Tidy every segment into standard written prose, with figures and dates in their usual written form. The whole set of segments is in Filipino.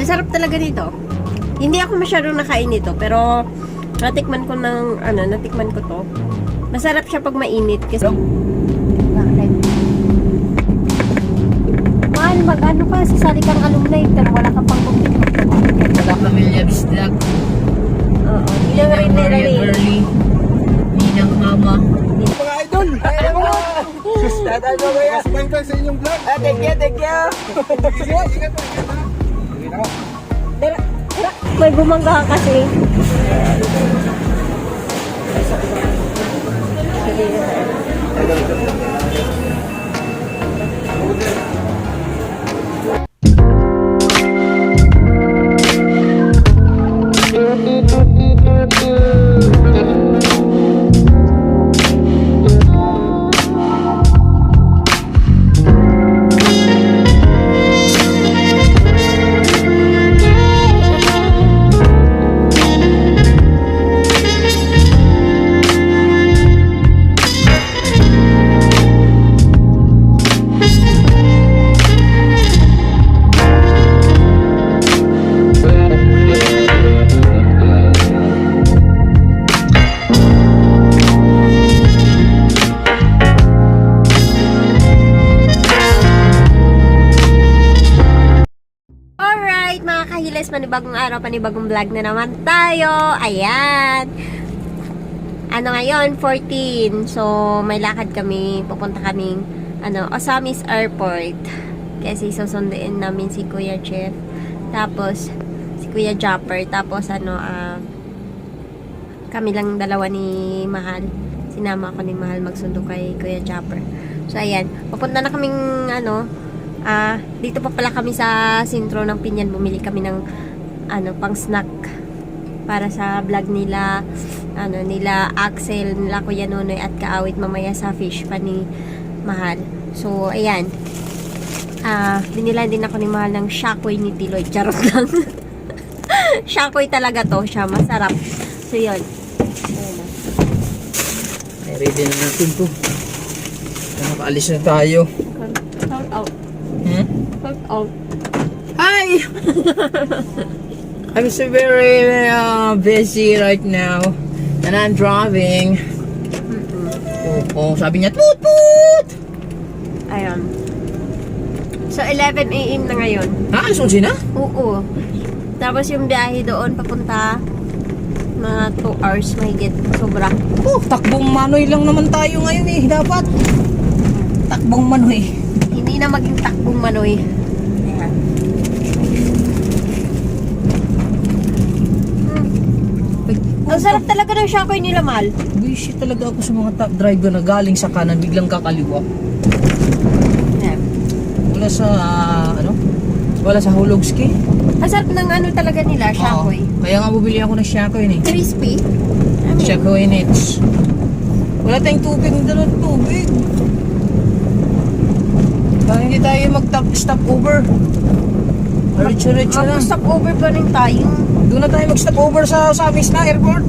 Masarap talaga nito. Hindi ako masyadong nakain nito, pero natikman ko to. Masarap siya pag mainit kasi mahal mag-ano ka, sasali kang alumni, pero wala ka pang kumpito. Wala pamilya bisdak. Oo, ilang rin na rin. Early. Ninang mama. Mga idol! Tatay mo kaya? Smile ka sa inyong vlog. Thank you, thank you. Ingat po, ingat po. May bumangga kasi. Panibagong araw, panibagong vlog na naman tayo. Ayan. Ano ngayon? 14. So, may lakad kami. Pupunta kaming Osamis Airport. Kasi susunduin namin si Kuya Chef. Tapos, si Kuya Japper. Tapos, kami lang dalawa ni Mahal. Sinama ako ni Mahal magsundo kay Kuya Japper. So, ayan. Pupunta na kaming, dito pa pala kami sa sentro ng Pinyan. Bumili kami ng pang snack para sa vlog nila nila Axel, nila Kuya Nonoy at Kaawit mamaya sa fish pa ni Mahal. So ayan, binilan din ako ni Mahal ng shakoy ni Tiloy. Charot lang. Shakoy talaga to siya, masarap. So yun, Ay, ready na natin to. Nakaalis na tayo. shout out. Shout out. Hi! I'm so very busy right now. And I'm driving. Oh, sabi niya, toot toot! Ayan. So 11 AM na ngayon. Alas 11 na? Oo. Tapos yung biyahe doon papunta mga 2 hours mahigit. Sobra. Oh, takbong manoy lang naman tayo ngayon eh. Dapat. Takbong manoy. Hindi na maging takbong manoy. Ayan. Ang sarap talaga ng shakoy nila, Mal. Busy talaga ako sa mga top driver na galing sa kanan, biglang kakaliwa. Ayan. Wala sa, wala sa Hulogski. Ang sarap ng talaga nila, shakoy. Kaya nga bubili ako ng shakoy eh. Crispy. Shakoy nits. Wala tayong tubig, dala tubig. Kaya hindi tayo mag-stop over. Diretso na. Mag-stop over pa rin tayo. Doon na tayo mag-stop over sa Osamis na airport.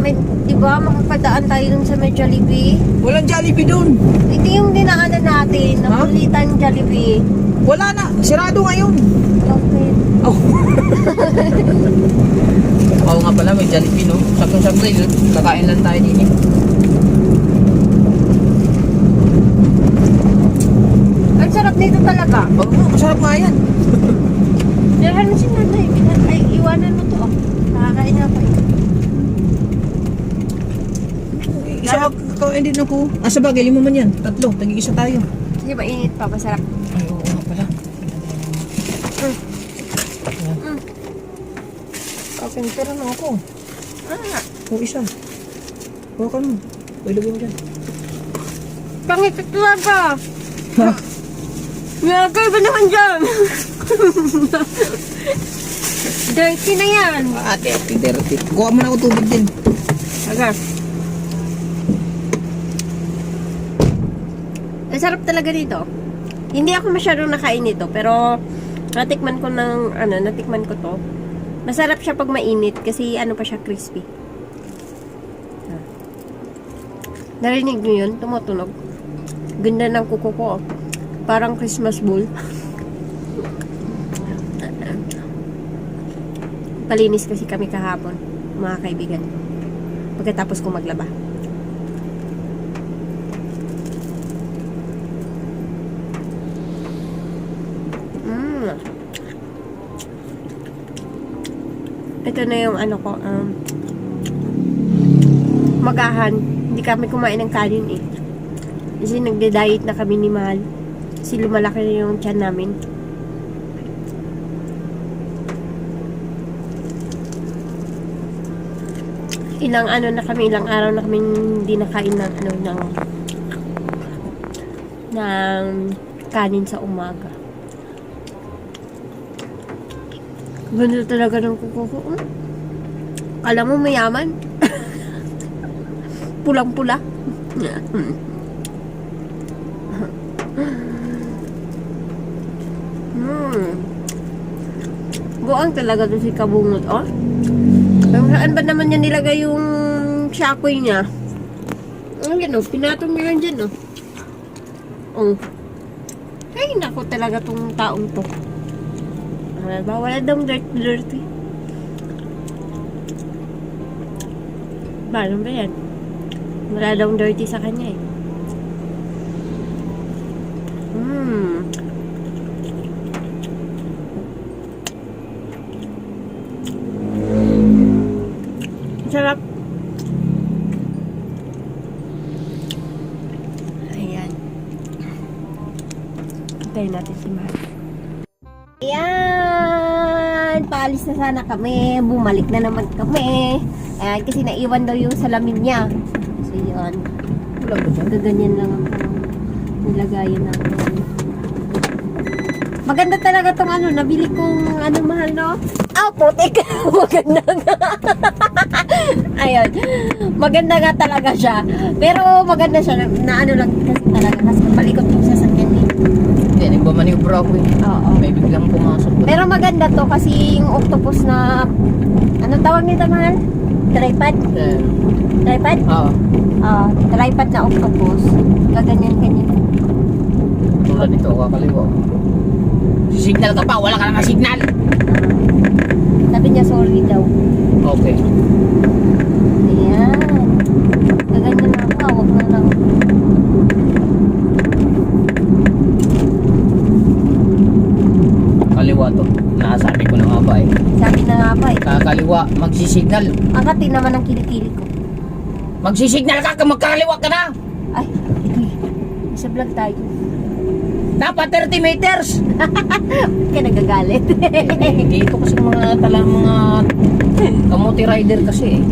May, diba, makakadaan tayo dun sa may Jollibee. Walang Jollibee doon. Ito yung dinaanan natin, nakulitan Jollibee. Wala na. Sirado ngayon. Okay. Oh. Oo nga pala, may Jollibee no. Saktong-sakto yun. Kakain lang tayo din eh. Ang sarap nito talaga. Oo nga, masarap nga yan. Dahil si nanay, ay iwanan mo to. Nakakain na pa eh. Isa kakain din ako. Sa bagay, limo man yan. Tatlo, tagi-isa tayo. Kasi mainit pa, masarap. Ay, oo nga pala. Kapintera na ako. O isa. Hawakan mo. Ilagay mo dyan. Pangit talaga. Nagay ba naman dyan? Dirty na yan. Ate, dirty. Kuha mo na ako tubig din. Agar. Ang sarap talaga dito. Hindi ako masyadong nakain nito, pero natikman ko to. Masarap siya pag mainit kasi pa siya crispy. Narinig niyo yun? Tumutunog. Ganda ng kuko ko. Parang Christmas bowl. Nagpalinis kasi kami kahapon, mga kaibigan. Pagkatapos ko maglaba. Ito na yung ano ko, magahan. Hindi kami kumain ng kanin eh. Kasi nagde-diet na kami ni Mahal. Kasi lumalaki na yung tiyan namin. Ilang araw na kami hindi nakain ng ng kanin sa umaga. Ganda talaga ng kuko ko. Kala mo mayaman? Pulang-pula. Buang talaga to si Kabungot, oh. Saan ba naman niya nilagay yung shakoy niya? Ayan, oh. Pinatong niya lang dyan, oh. Oh. Ay, naku talaga tong taong to. Wala daw dirty. Paano ba yan? Wala daw dirty sa kanya eh. Sarap. Ayan. Hintayin natin si Mahal. Ayan. Paalis na sana kami. Bumalik na naman kami. Ayan, kasi naiwan daw yung salamin niya. So, yun. Gaganyan lang ako. Nilagayan ako. Maganda talaga tong nabili kong Mahal, no? Putik. Maganda nga. Ayun. Maganda nga talaga siya. Pero maganda siya na lang kasi talaga. Kasi malikot yung sasakyan eh. Hindi, nagmamaniubra ako eh. Oo. May biglang pumasok. Pero maganda to kasi yung octopus na anong tawag nito, Mahal? Tripod? Tripod? Oo. Tripod na octopus. Gaganyan-ganyan. Tulad nito, kakaliwa. Signal ka pa, wala ka lang signal. Sabi niya sorry daw. Okay. Ayan. Gaganyan na ako. Huwag na lang. Kaliwa to. Nasabi ko na nga ba eh. Sabi na nga pa eh. Kakaliwa, magsisignal. Ang kati naman ang kilikili ko. Magsisignal ka, magkakaliwa ka na. Ay, sa vlog tayo. Dapat 30 meters. Kaya nagagalit. Dito kasi mga kamuti rider kasi eh.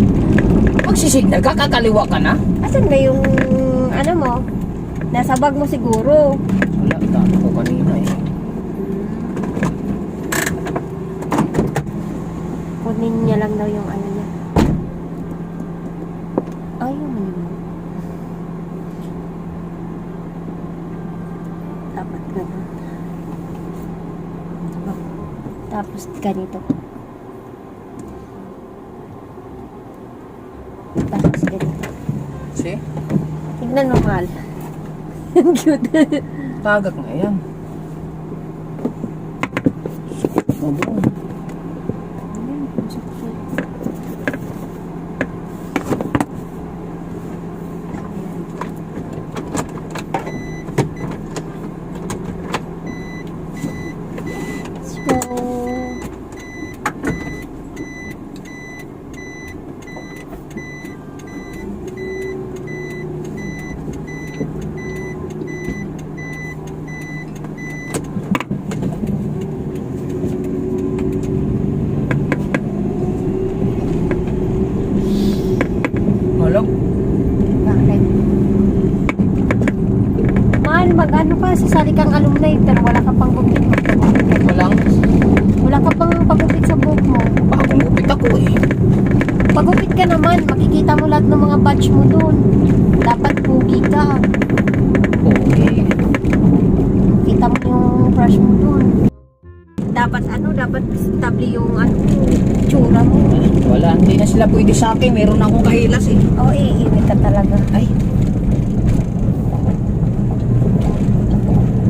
Magsisignal ka, kakaliwa ka na. Asan na yung mo? Nasa bag mo siguro. Wala, dami ko kanina eh. Kunin niya lang daw yung niya. Ay, yung mali mo. Dapat ganun. Tapos ganito. Tapos ganito. See? Tignan mo, Mahal. Ang cute. Tagak nga yan. Mabuo. Bakit? Mahal, mag-ano ka, sasali kang alumni, pero wala ka pang gupit. Wala ka pang pagupit sa buhok mo. Bagong gupit ako eh. Pagupit ka naman, makikita mo lahat ng mga batch mo dun. Dapat pugi ka. Okay. Kita mo yung brush mo dun. Dapat stable yung tsura mo. Wala, hindi na sila pwede sa akin. Meron akong kahilas eh. Oo, iiwit ka talaga. Ay,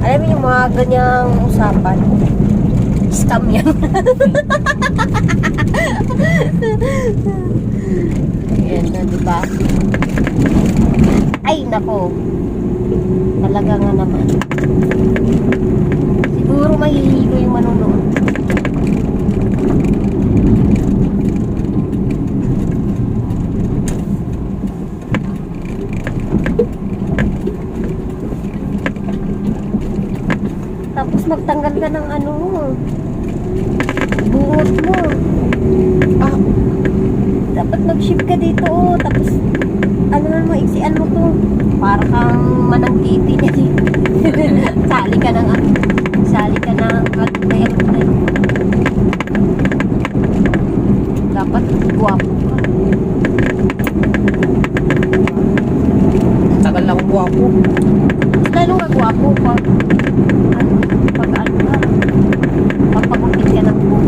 Alam mo yung mga ganyang usapan, Scam yan. Ayan na, diba? Ay, nako. Talaga nga naman. Siguro mahihilo yung manonood. Tapos magtanggal ka ng ano mo. Bungot mo. Ah, dapat mag-ship ka dito. Oh. Tapos, ano na mo, iksian mo to. Para kang manangkiti niya. Sali ka ng ano. Sali ka ng alutay. Dapat guwapo ka. Tagal na akong guwapo. Mas lalo nga guwapo ka. Ano, pag ano ka. Pagpagupit ka ng buhok.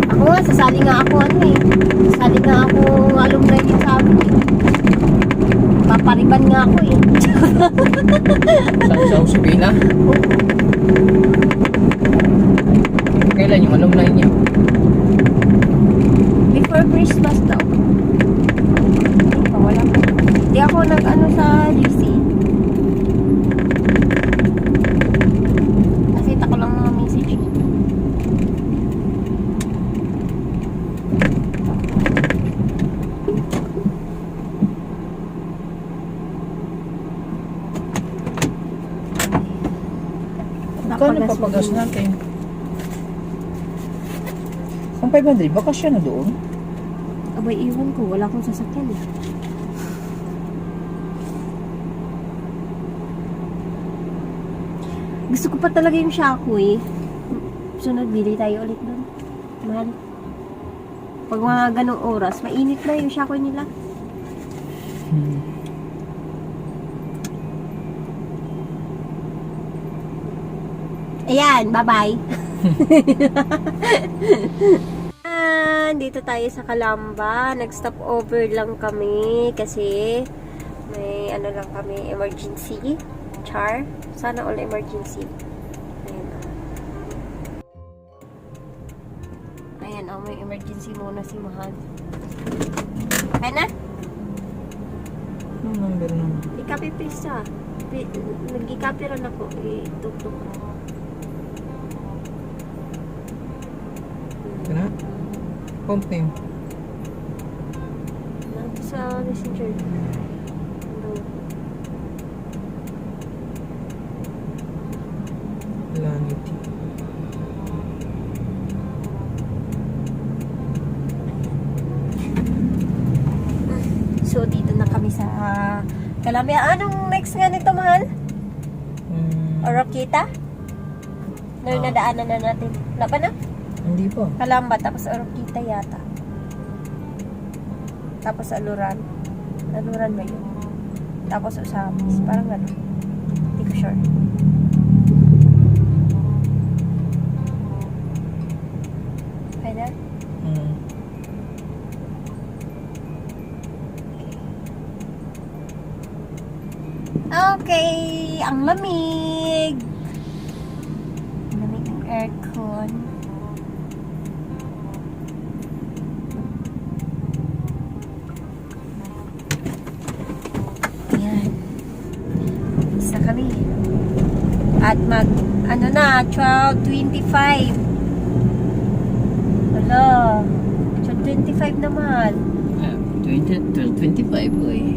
Ako nga, sasali nga ako ano eh. Sasali nga ako alumni din sa amin eh. Papariban nga ako eh. Sa Usipina. Kailan yung alumni niyo? Before Christmas daw. Hindi pa, wala pa. Hindi ako nag-ano sa GC. Nakita ko lang mga message. Kano papagas natin? Kung 500, baka siya na doon. Abay, iwan ko. Wala akong sasakyan eh. Gusto ko pa talaga yung Shaku eh. Sunod, bili tayo ulit doon. Mahal. Pag mga ganong oras, mainit na yung Shaku nila. Ayan, bye-bye. Dito tayo sa Calamba. Nag-stop over lang kami kasi may ano lang kami, emergency. Char. Sana all emergency. Ayan o. Ayan o, may emergency muna si Mahal. Kaya na? Anong number naman? I-copy paste ha. Nag-i-copy rin ako. I-tuk-tuk. Kana? Account name. Nandito sa messenger. Lanity. So, dito na kami sa Calamba. Anong next nga nito, Mahal? Oroquita? Nadaanan na natin. Wala pa na? Hindi pa. Calamba, tapos Oroquita yata. Tapos Aluran. Aluran ba yun? Tapos Usamis. Parang gano'n. Hindi ko sure. Kaya na? Okay, ang lamig. Lamig ng aircon. Ayan. Isa kami. At ano na, 12:25. Wala. 12:25 naman. 12:25 boy.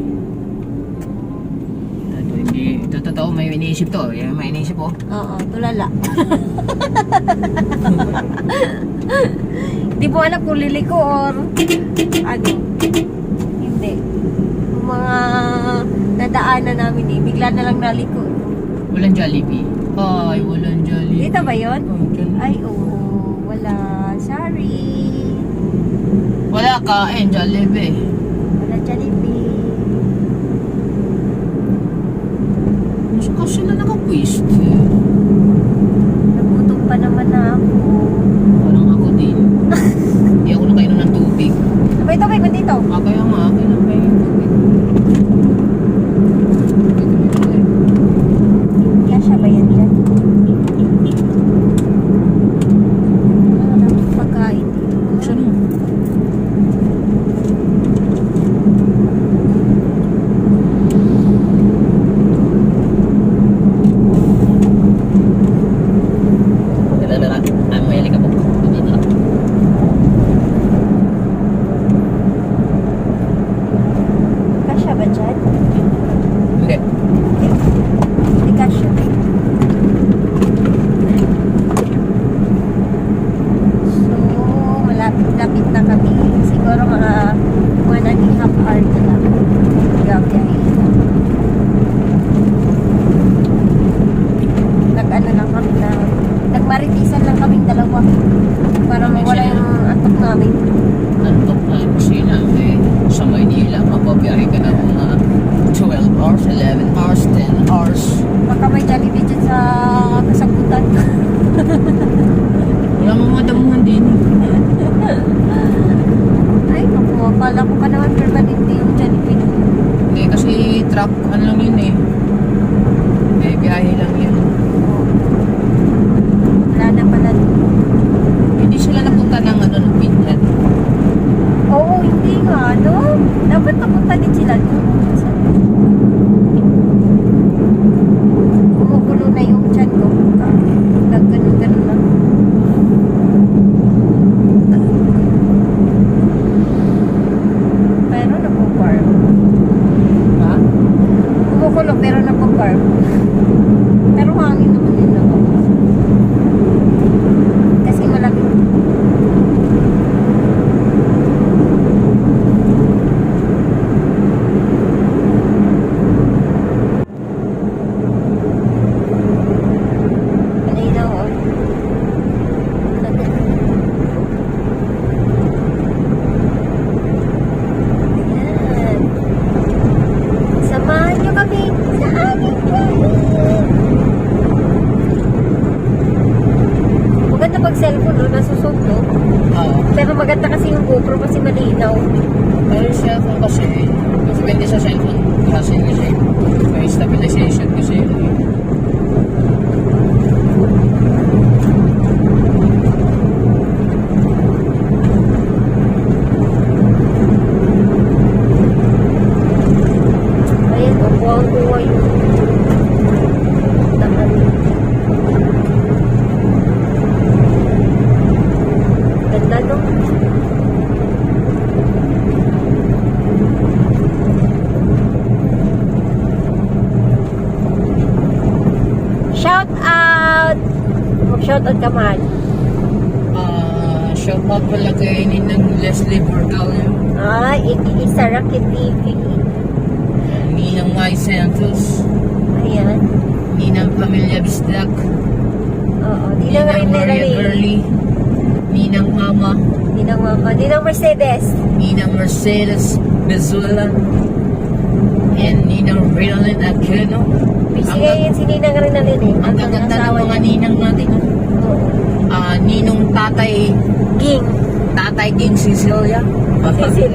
Hindi, totoo may iniisip to. Yan may iniisip po. Oo, tulala. Di mo alam kung liliko or ano. Hindi. Yung mga nadaanan namin eh, bigla na lang naliko. Walang Jollibee. Ay, walang Jollibee. Dito ba yun? Oh, dyan. Ay, oo. Wala. Sorry. Wala kain, Jollibee. Wala Jollibee. Kasi na nakapwist. Nagutom pa naman na ako. Parang ako din. Hindi ako nakainom ng tubig. Sabay ito, may dito. Kaya nga, kailan kayo ng tubig? dalawa. Para mawala yung antok namin. Antok na sila eh. Sa Maynila, mapabiyahe ka ng mga 12 hours, 11 hours, 10 hours. Baka may Jollibee dyan sa kasagutan. Wala mga madamuhan din. Ay, naku, akala ko pa naman permanente yung Jollibee. Hindi kasi truck, ano lang yun eh. Eh, biyahe lang yun. Wala na pala. Hindi sila napunta ng ano, ng Pinyan. Oo, hindi nga, no? Dapat napunta din sila doon. Kumukulo na yung tiyan ko. Ganun-ganun lang. Pero napo-farm. Ha? Kumukulo pero napo-farm. Pero hangin naman din ako. Kasi malamig. Malinaw, oh. Ayan. Samahan niyo kami sa aming biyahe. Maganda pag cellphone, no? Nasusog, no? Oo. Pero maganda kasi yung GoPro kasi malinaw. Pero yung cellphone kasi, depende sa cellphone kasi may stabilization kasi yun eh. Ayan, kuha yung daan. Ganda, no? Shout out! Mag-shout out ka, mahal. Shout out pala kay Ninang Leslie Borgallo, Ay, isa Rocket TV. Ninang Mai Santos, Ayan. Ninang Pamilya Bisdak, Oo, di na nga rin Ninang Maria nila Burley, Ninang Mama, Di na mama. Di na Mercedes. Ninang Mercedes Bezuela, and Ninang Rinalyn Aquino. Busy Ang- ngayon si Ninang rin na rin eh. Ang gaganda ng mga ninang natin. Oo. Ninong Tatay Ging. Tatay King Cecilia. Cecil.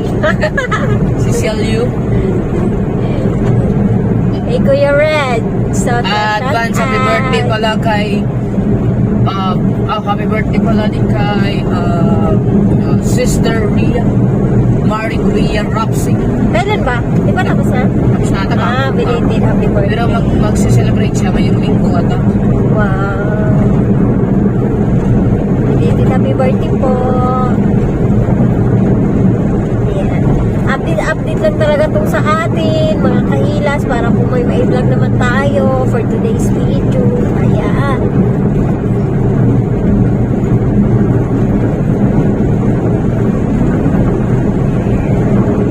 Cecilio. Hey, Kuya Red. So, Advance happy birthday pala kay happy birthday pala din kay Sister Ria Marie Ria Rapsing. Kailan ba? Di ba tapos na? Tapos na ata ba? Belated happy birthday. Pero magse-celebrate siya ngayong linggo ata. Wow. Belated happy birthday po. Ayan. Update lang talaga tong sa atin, mga kahilas, para kung may vlog naman tayo for today's video. Ayan.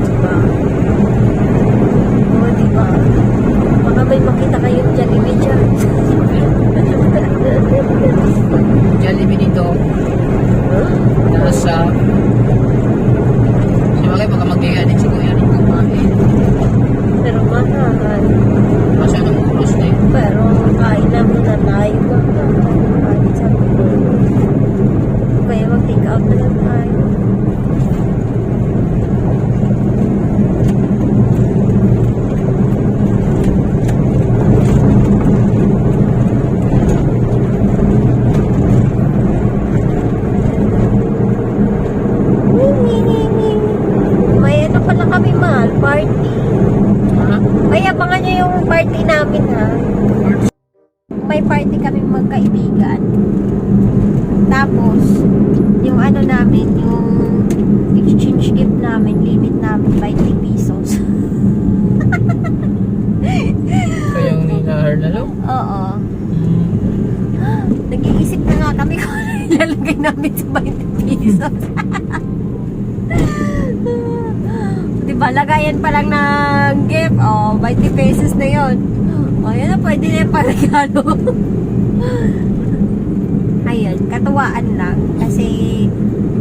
Diba? Oo, diba? Baka may makita kayong Jollibee dyan. Jollibee dito. Nasa Siyempre baka mag-iaya din si Kuya ng kumain. Pero mahal. Masyadong oras na eh. Pero kain na muna tayo. Kain sa mga. Kaya mag-take out na lang tayo. May ano pala kami, mahal, party. Ha? May abangan nyo yung party namin, ha? May party kami magkaibigan. Tapos, yung ano namin, yung exchange gift namin, limit namin 20 pesos. Kayang ninahar na lang. Oo. Nag-iisip na nga kami kung ano ilalagay namin sa 20 pesos. Diba, lagayan pa lang ng gift. Oh, 20 pesos na yun. Oh, yan na, pwede na yung paragalo. ayun, katuwaan lang. Kasi,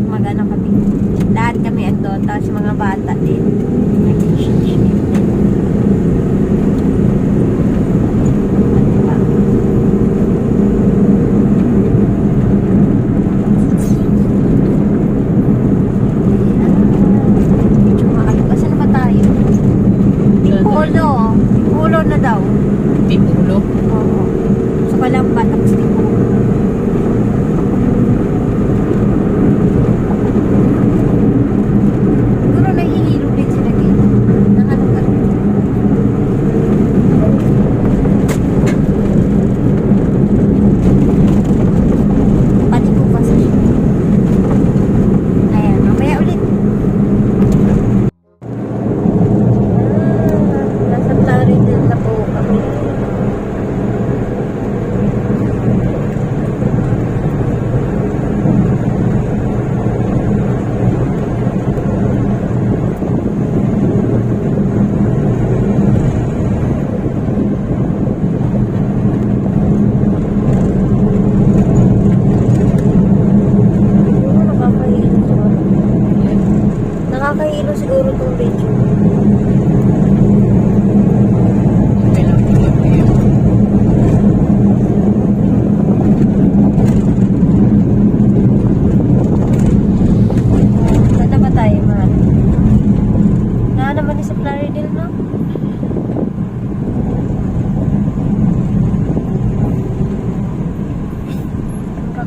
magano kami. Lahat kami andon, tapos yung mga bata din. Nag-ship din. Diba? Medyo maalog. Asan na ba tayo? Piccolo. Piccolo na daw. Pipulo. Oo. So, Kalamba, tapos Piccolo. Siguro nahihilo din sila dito. Nang ano ka? Paligo kasi. Ayan, mamaya ulit. Nasa Plaridel na po kami. Siguro nakakahilo siguro. Nakakahilo siguro itong video. Okay lang, okay lang. Saan na ba tayo, mahal? Na naman sa Plaridel, no?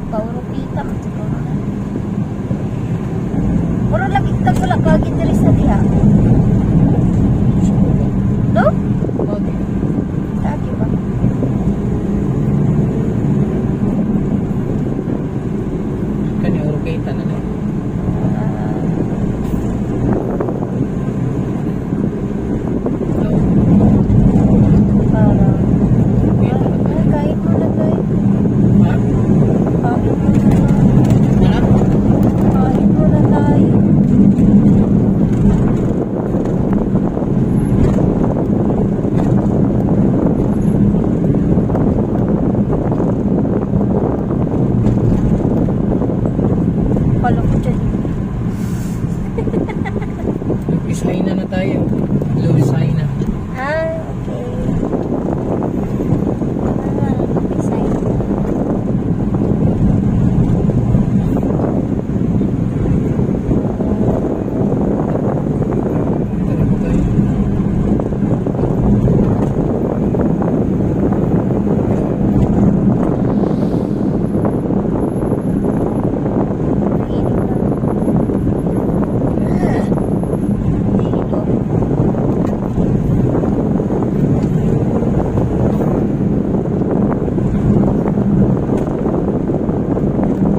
Puro kita man siguro. Puro lagi tag wala kagid diri sa diha. No? Okay. Lagi ba? Kanya urukita na na. Ah, Hello. para. Urukita na. Ay, kahit mo na tayo. Ha? Kahit mo na tayo. Ano? Kahit mo na tayo. Kala ko dyan. Isay na tayo. Low sign na. Ah, okay. Ah, Bisaya. Tara po tayo. Nahilo na. Nahilo.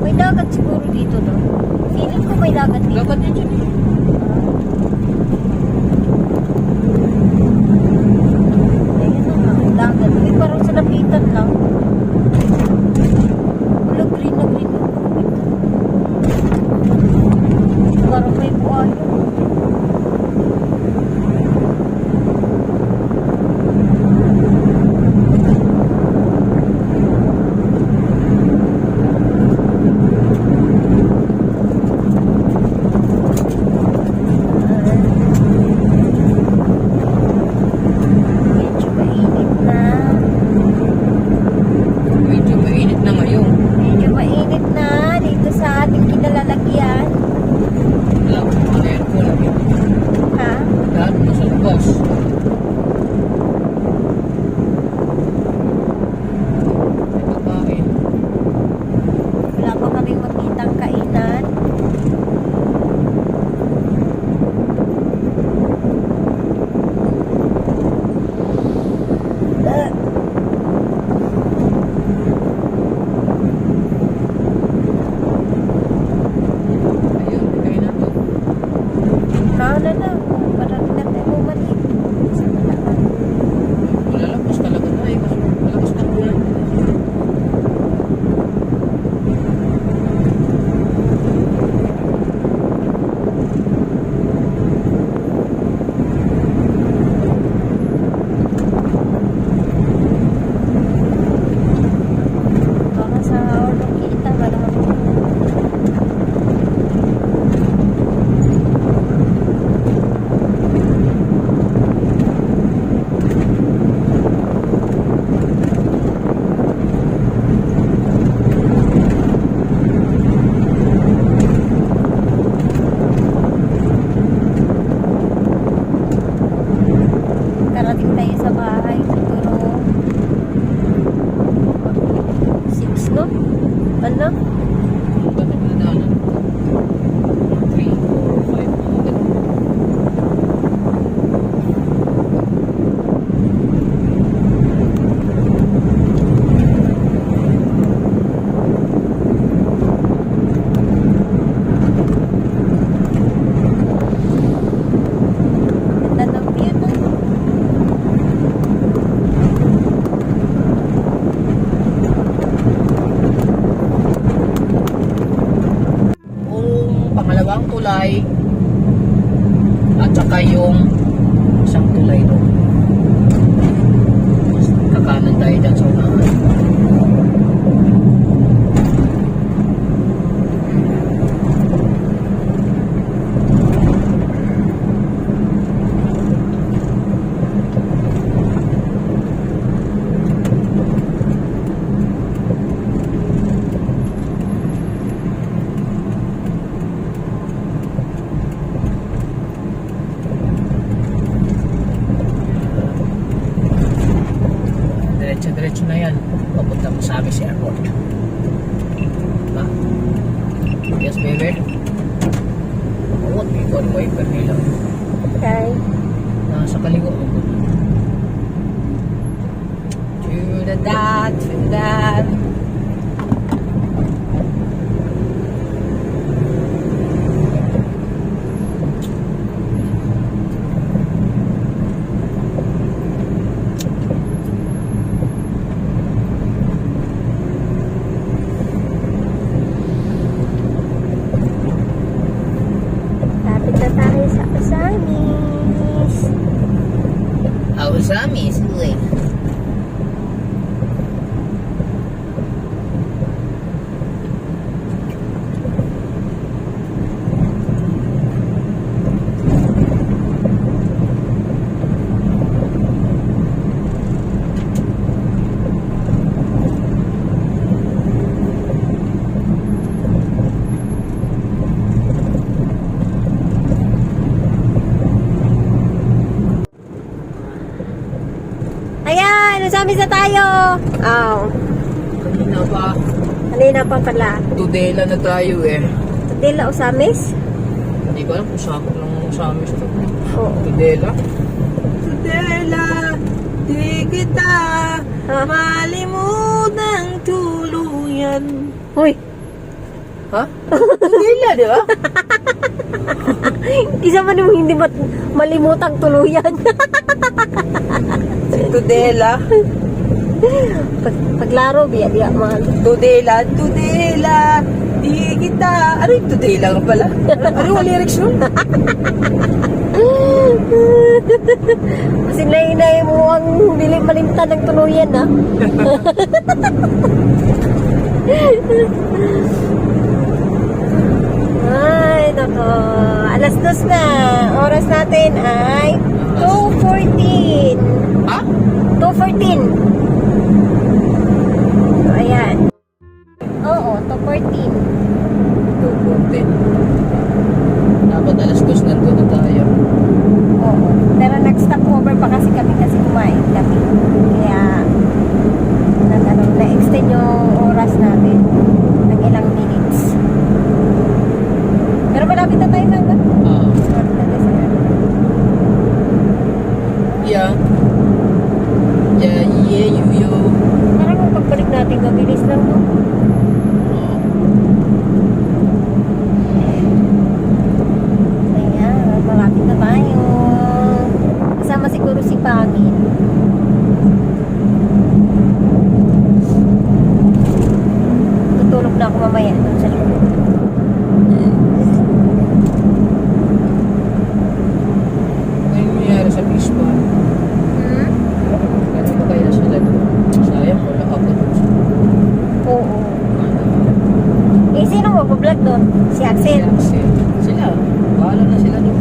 May dagat siguro dito, no? Feeling ko may dagat dito. Dapat din dyan eh. Ayun na nga, may dagat. Uy, parang sa lapitan lang. Wala, green na green na. Parang may buhay. no? Ano? Ba't ang pinadaanan? 3, 4, 5, mga ganun. Ganda ng view, no? Yung pangalawang tulay at saka yung isang tulay doon. Kakanan tayo dyan sa unahan. Diretso na yan. Papunta mo sa amin si airport. Ha? Yes, baby? Oo, di ko ang wiper nila. Okay. Nasa kaliwa mo. To the dot. Lapit na tayo sa Osamis. Osamis, uy. Ayan, Osamis na tayo. Oh, Kanina pa. kanina pa pala. Tudela na tayo eh. Dila Osamis? Hindi ko alam kung sakot ng Osamis to. Oo. Tudela. Tudela, di kita Ha? malimutang tuluyan. Hoy, Ha? Tudela, di ba? kisa man mo hindi malimutang tuluyan. Tudela. Paglaro, biya mahal. Tudela, Tudela, di kita. Ano yung Tudela nga pala? Ano yung lyrics nun? Sinay-inay mo ang malimtan ng tuluyan, ha? Ay, nako. Alas 2 na. Oras natin ay 2:14. Ha? 2:14. So, ayan. Oo, 2:14. 2:14. Dapat alas 2 nandun na tayo. Oo. Pero nag-stop over pa kasi kami kumain kami. Kaya, na-extend yung oras natin ng ilang minutes. Pero malapit na tayo na. Malapit na tayo sa Yeah. Yeah, you. parang ang pagbalik natin, mabilis lang, no? Ayan, malapit na tayo. Kasama siguro si Pangin. Tutulog na ako mamaya doon sa loob. Ano yung nangyari sa baseball? Hmm? Ano ba kaya sila doon? Sayang, wala ako doon. Oo. Eh, sino mag-vlog doon? Si Axel. Sila, bahala na sila doon.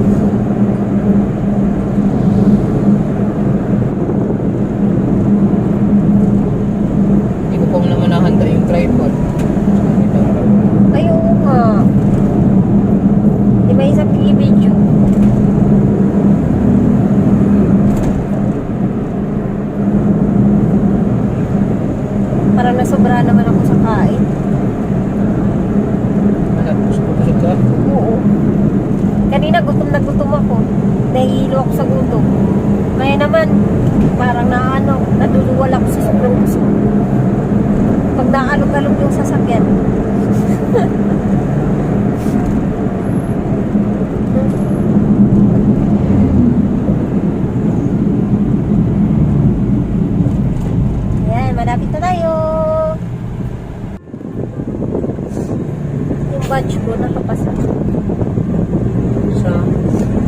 Hindi ko pa naman nahanda yung tripod. Ayun nga. Di ba isang video? Para nasobra naman ako sa kain. Busog ka? Oo. Kanina gutom na gutom ako. Nahihilo ako sa gutom. Ngayon naman, parang naduluwal ako sa sobrang busog. Pag naalog-alog yung sasakyan. Ayan, malapit na tayo. Yung badge ko nakapasa. Sa?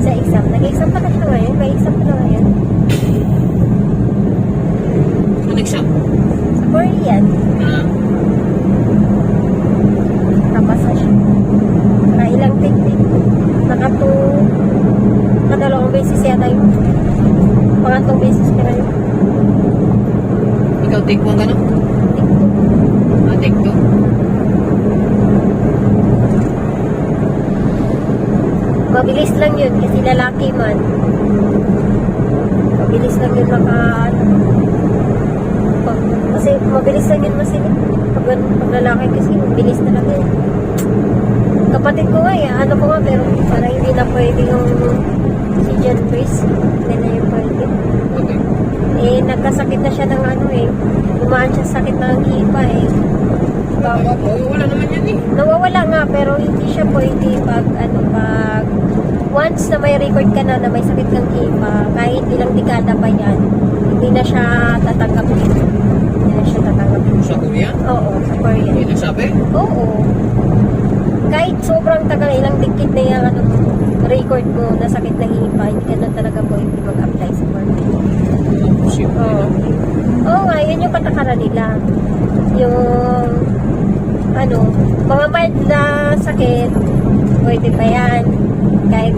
Sa exam. Nag-exam pa na siya ngayon. May exam pa na ngayon. Ano exam? Sa Korean. Nakapasa siya. Nakailang technique. Nakadalawang beses yata yun. Pangatlong beses ka na yun. Ikaw take 1 ka no? Take 2? Mabilis lang yun kasi lalaki man. Mabilis lang yun kasi mabilis lang yun pag lalaki kasi mabilis talaga yun. Kapatid ko nga pero parang hindi na pwede yung si John Chris. Hindi na yung pwede. Okay. Nagkasakit na siya ng dumaan siya sa sakit ng ipa Wala naman yan eh. Nawawala nga pero hindi siya pwede pag once na may record ka na may sakit kang ipa, kahit ilang dekada pa yan, hindi na siya tatanggapin. Hindi na siya tatanggapin. Sa Korea? Oo, sa Korea. Hindi nagsabi? Oo. Kahit sobrang tagal, ilang dikit na yung record mo na sakit ng ipa, hindi ka na talaga pwede mag-apply sa Korea. Posible. Oo nga, yun yung patakaran nila. Yung mga mild na sakit, pwede pa yan. Kahit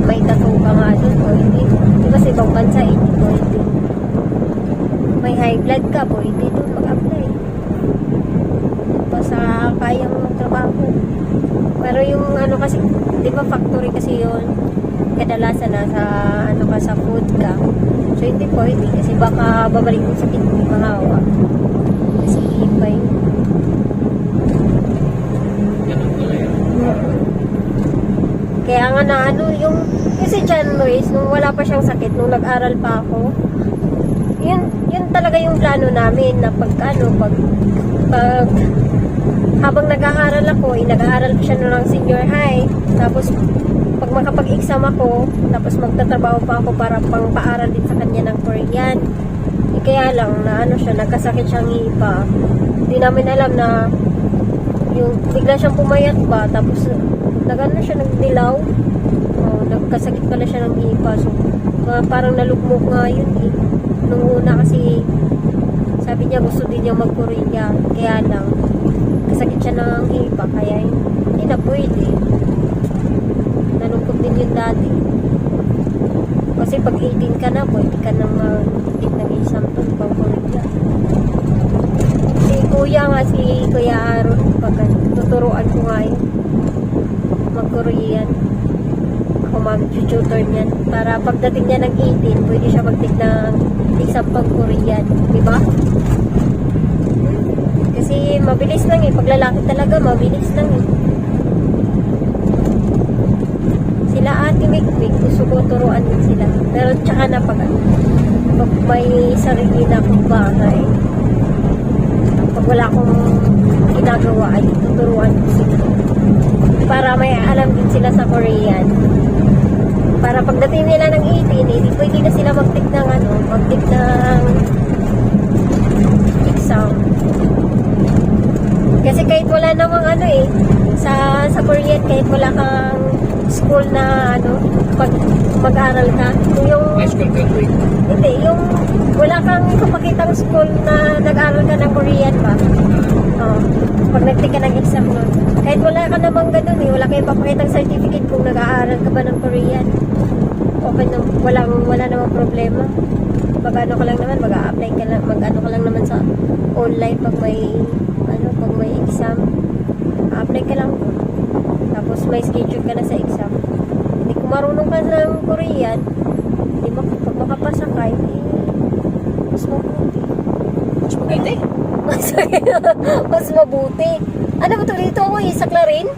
may tattoo ka nga doon, pwede. Diba sa ibang bansa, hindi pwede. May high blood ka, pwede doon mag-apply. Basta kayang trabaho. Pero yung kasi, di ba factory kasi yun, kadalasan sa food ka. So hindi pwede kasi baka babalik mo sa hindi mahawa. Kasi iba yun. Ganun pala yun. Kaya nga yung si John Luis, nung wala pa siyang sakit, nung nag-aral pa ako, yun talaga yung plano namin na pag habang nag-aaral ako, nag-aaral ko siya ng senior high, tapos pag makapag-exam ako, tapos magtatrabaho pa ako para pang-paaral din sa kanya ng Korean. Kaya lang na nagkasakit siyang ipa. Hindi namin alam na yung bigla siyang pumayat ba, tapos siya nagdilaw. Nagkasakit pala siya ng ipa. So, parang nalugmok nga yun eh. Nung una kasi sabi niya gusto din niya mag-Korea. Kaya lang kasakit siya ng ipa, kaya hindi na pwede. Nalungkot din yun dati. Kasi pag 18 ka na, pwede ka nang mag-take ng isang to pang Korea. Si Kuya Aaron, pag tuturuan ko nga yun mag-Korean. Ako mag-tutor niyan. Para pagdating niya ng 18, pwede siya mag-take ng isang pang Korean. Diba? Kasi mabilis lang eh. Pag lalaki talaga, mabilis lang eh. Sila Ate Mikmik, gusto ko turuan din sila. Pero tsaka na pag may sarili na akong bahay, pag wala akong ginagawa, ay tuturuan ko sila. Para may alam din sila sa Korean. Para pagdating nila ng 18, hindi pwede na sila mag-take ng exam. Kasi kahit wala namang sa Korean, kahit wala kang school na pag mag-aral ka, yung High school graduate. hindi, yung wala kang ipapakitang school na nag-aral ka ng Korean ba? Pag nag-take ka ng exam nun. Kahit wala ka namang ganun wala kang ipapakitang certificate kung nag-aaral ka ba ng Korean. Okay na, wala namang problema. Mag-ano ka lang naman, mag-a-apply ka lang, mag-ano ka lang naman sa online pag may exam. A-apply ka lang. Tapos may schedule ka na sa exam. Hindi kung marunong ka ng Korean, pag makapasa ka, mas mabuti. Cavite. Mas mabuti. Ano ba ito dito ako sa Clarin?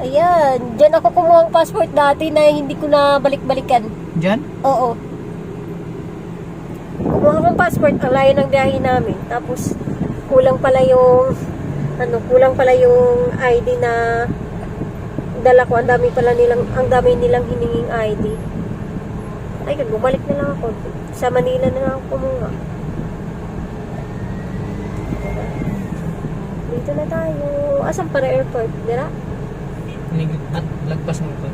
Ayan, dyan ako kumuha ng passport dati na hindi ko na balik-balikan. Diyan? Oo. Kumuha akong passport, ang layo ng biyahe namin. Tapos, kulang pala yung ID na dala ko. Ang dami nilang hininging ID. Ay, bumalik na lang ako. Sa Manila na lang ako kumuha. Dito na tayo. Asan para airport? Dira? At lagpas mo pa.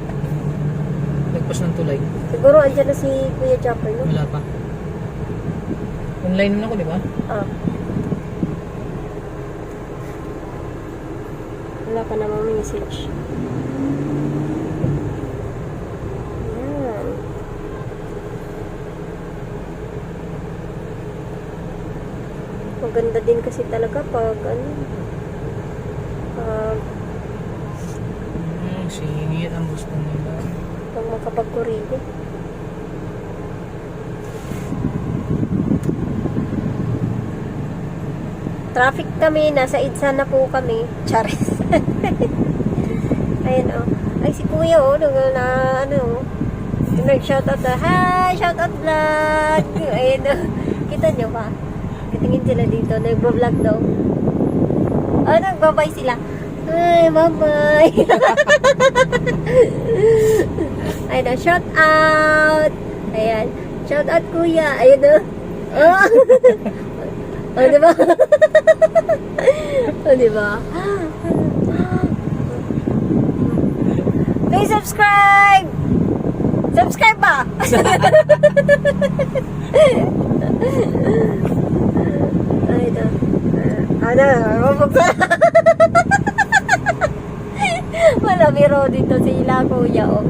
Lagpas ng tulay. Siguro andyan na si Kuya Chopper, no? Wala pa. Online na ako, di ba? Ah. Wala pa namang message. Ayan. Maganda din kasi talaga pag Singit ang gusto nila. pag makapag-kurili. Traffic kami, nasa EDSA na po kami. Charis. Ayan o. Ay, si Kuya o, nag-shoutout na, hi, shoutout vlog. Ayan o. Kita nyo ba? Katingin sila dito, nag-vlog daw. Nagbabay sila. Ay, bye-bye. Ayan o, shout out. Ayan, shout out Kuya. Ayan o. Oh. Oh, diba? Oh, diba? Please subscribe! Subscribe ba? Ay, ito. Wala biro dito sila, Kuya. Oh.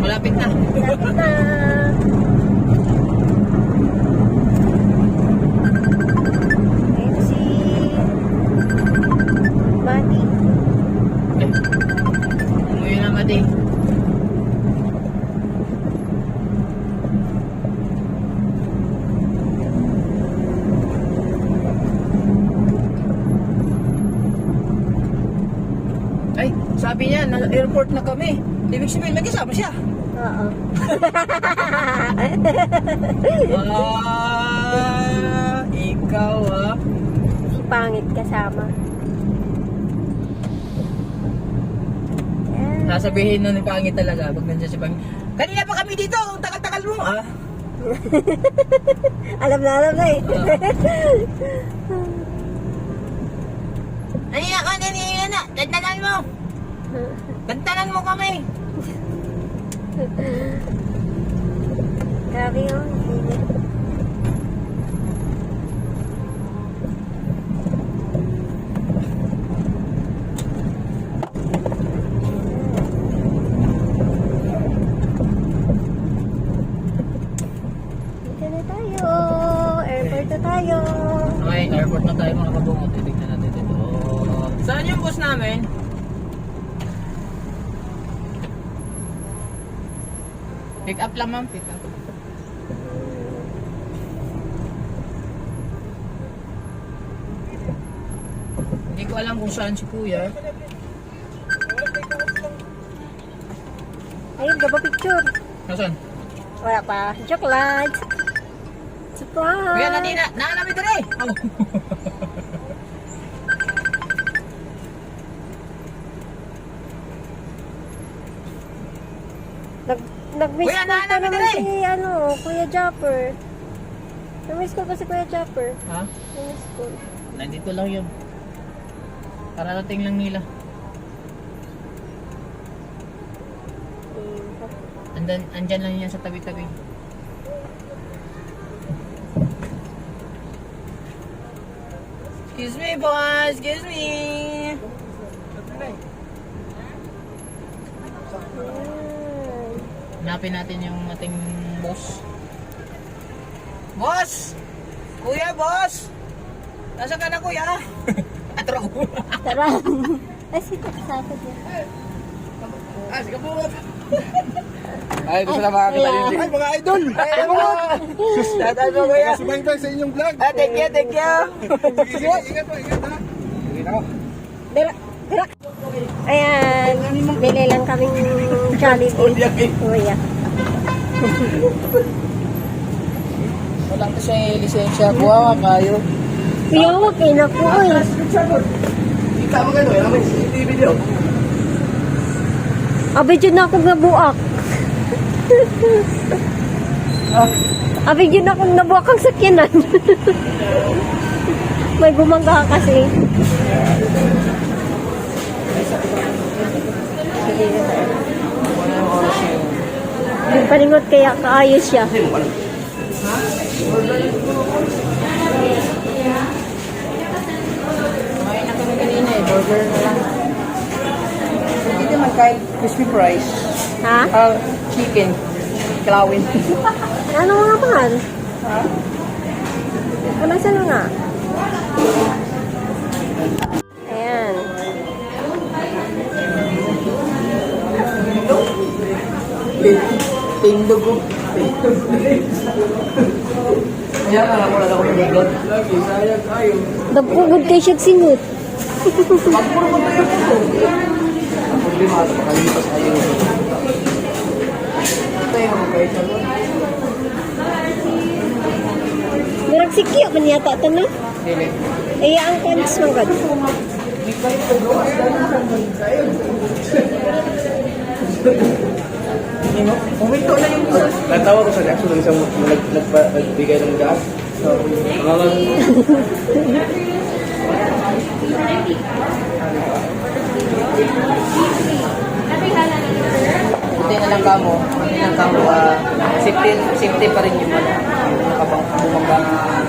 Malapit na. Lapit na. Ayun si Mati. Umuwi na, Mati. Ay, sabi niya, nasa airport na kami. Ibig sabihin, nag-isama siya. Oo. Ikaw Si Pangit kasama. Yan. Sasabihin na ni Pangit talaga pag nandiyan si Pangit. Kanina pa kami dito, ang takal-takal mo Alam na eh. Kanina ka, nanina, dandanan mo. Dandanan mo kami. Grabe yun. Dito na tayo. Airport na tayo. Okay, airport na tayo mga kabungot. Titignan natin dito. Saan yung bus namin? Pick up lang, ma'am. Pick up. Hindi ko alam kung saan si Kuya. Ayun, gaba picture. Nasaan? Wala pa. Joke lang. Surprise! Kuya, nanina. Naanami ka rin. Oh. Nag-miss Kuya, call pa nahanapin naman na rin. si Kuya Japper. Nag-miss call pa si Kuya Japper. Ha? Nag-miss call. Nandito lang yun. Kararating lang nila. Andyan lang yan sa tabi-tabi. Excuse me, boss. Excuse me. Hanapin natin yung ating boss. Boss! Kuya, boss! Nasaan ka na, kuya? Atro ko. Tara. Ay, sige, sakot yan. Sige po. Ay, gusto na makakita Ay, din. Ay, mga idol! Ay, mo! Dadaan mo, kuya. Mas bang sa inyong vlog. Thank you, thank you. Sige, ingat po, ingat ha. Sige na ako. Dira, dira. Ayan, bili lang kaming Jollibee. Kuya. Walang kasi lisensya. Buha ka kayo. Kuya, wag kayo na po eh. Kita mo gano'n, yung CCTV video. Abi dyan na akong nabuak. Abi dyan akong nabuak ang sakyanan. May gumangga kasi. Yung paningot kaya kaayos siya. Kumain na kami kanina eh. Burger na lang. Hindi naman kahit crispy fries. Ha? Chicken. Kilawin. Ano nga mahal? Ano sa nga? Ayan. Tindog ko. Kaya nga ako lang ako nagigod. Lagi, sayang kayo. Dapugod kay siya singot. Pagpuro mo tayo po. Hindi mga makalipas kayo. Ito yung mga kayo siya. Murag si Kyo man yata ito na. Dili. Iya ang kanis mo gad. Umito na yung isa. Natawa ko sa reaction ng isang nagbigay ng gas. Buti na lang kamo. Buti na lang kamo. Safety pa rin yung mga nakabang.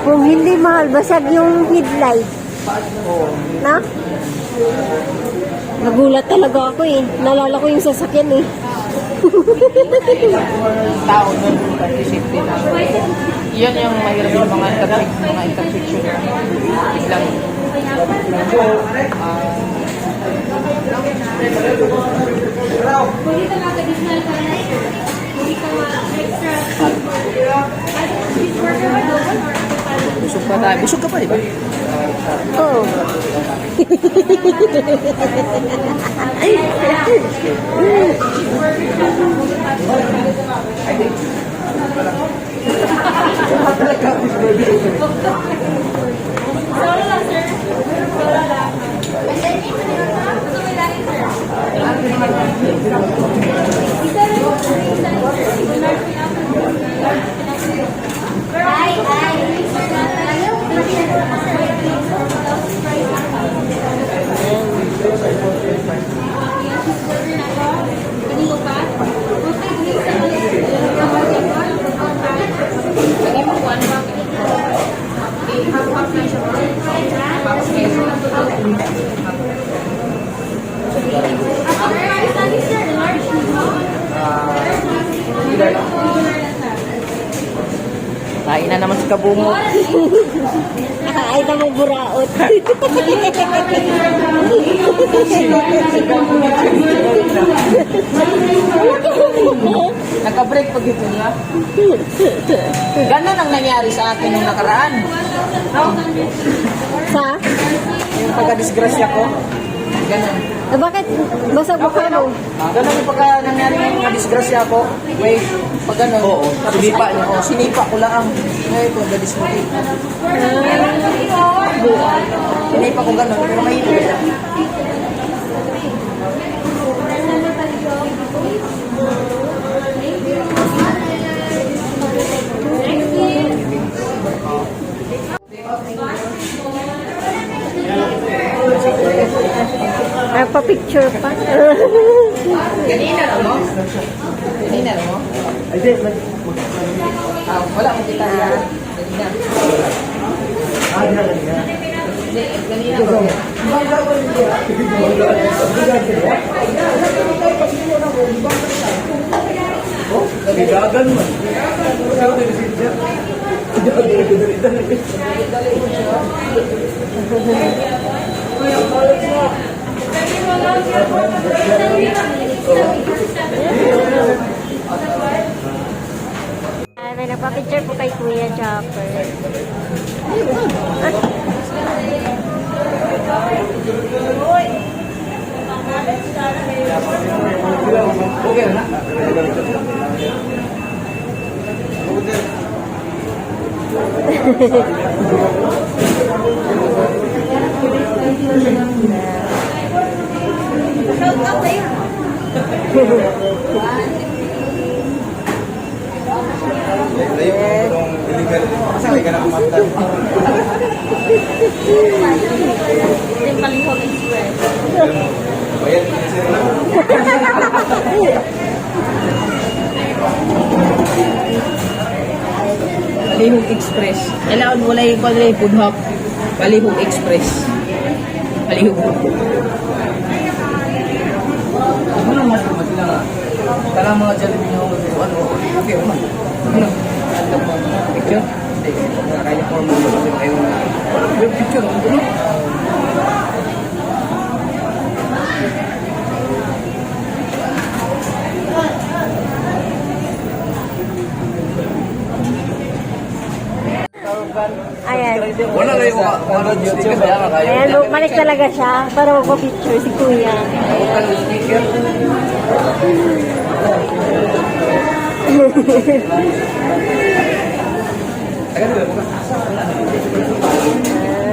Kung hindi mahal, basag yung headlight. Oo. Na? Nagulat talaga ako eh. Nalala ko yung sasakyan eh. Tao doon. Kasi safety na. Yun yung mahirap yung mga intersection. Biglang. Busog pa tayo. Busog ka pa, di ba? Oo. Kain na naman si Kabungo. Ay, na mo buraot. Naka-break pag ito niya. Ganon ang nangyari sa akin nung nakaraan. Sa? Yung pagka-disgrasya ko. Ganon. Eh, bakit? Basag mo ka mo. Ganon yung pagka nangyari yung disgrasya ko. Wait, pag ganon. Oo, sinipa niya. Oo, sinipa ko lang. Ngayon, pagka-disgrasya. Sinipa ko ganon, pero mahilo siya. Ay, pa-picture pa. Ganina na mo? Ganina na mo? Wala mo kita na. Ganina. Ganina ko. May nagpa-picture po kay Kuya Chopper. Masakay ka na kumanta. Yung Palihog Express. Bayad ka sir. Palihog Express. Kailangan wala yung pala yung food hawk. Palihog Express. Palihog. Ano mas magkila Kala mga Jollibee nyo, ano, okay naman. Ano? Picture? Hindi. Kaya ko mo kayo na. Picture, ano? Ayan. Wala kayo mga sticker kaya nga kayo. Ayan, bumalik talaga siya para magpa-picture si Kuya. Sticker.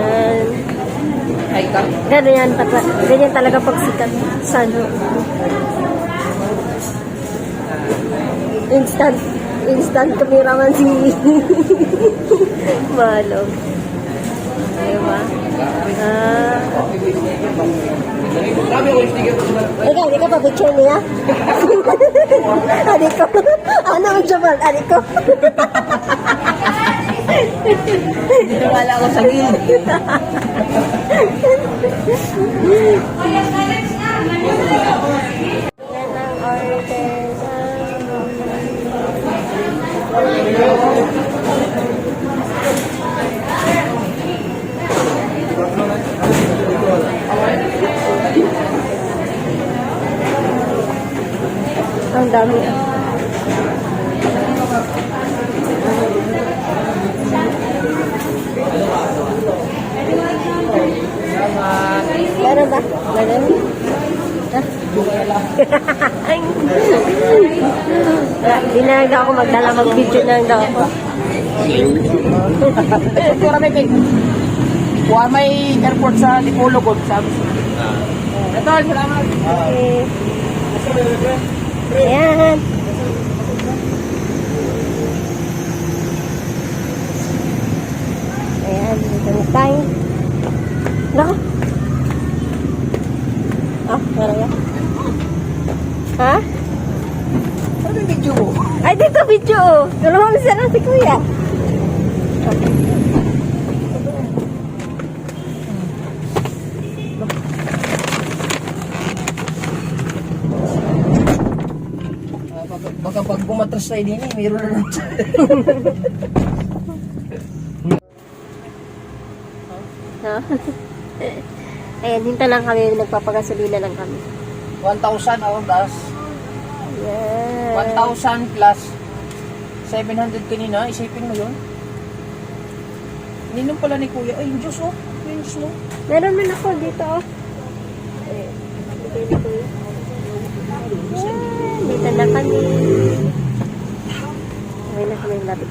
Ayan. Ay, ka. Ganyan talaga pagsikat sa ano. Instant cameraman si Malo. Diba? Sabi ko yung sticker ko sila. Ikaw, hindi ka pa picture niya? Adik ko. Ano ang Jamal? Adik ko. Dito wala ako sa gilid. Yan ang order sa ang dami. Meron ba? Meron? Di na lang ako magdala mag-video na lang daw ako. Tura may pig. Kuha may airport sa Dipologod, sabi siya. Ito, salamat. Okay. Ayan. Ayan, dito na tayo. Nako. Ah, meron yan. Ha? Ano yung video mo? Ay, dito video. Tulungan siya na si Kuya. Baka pag bumatras tayo din eh, mayroon na lang. No? Ayan, hinta lang kami. Nagpapagasolina lang kami. 1,000 oh, das. Yan. 1,000 plus 700 kanina, isipin mo yun. Ininom pala ni Kuya. Ay, yung juice oh. Yung juice mo. Meron man ako dito, oh. Ayan. Dito na kami. Okay na kami lapit.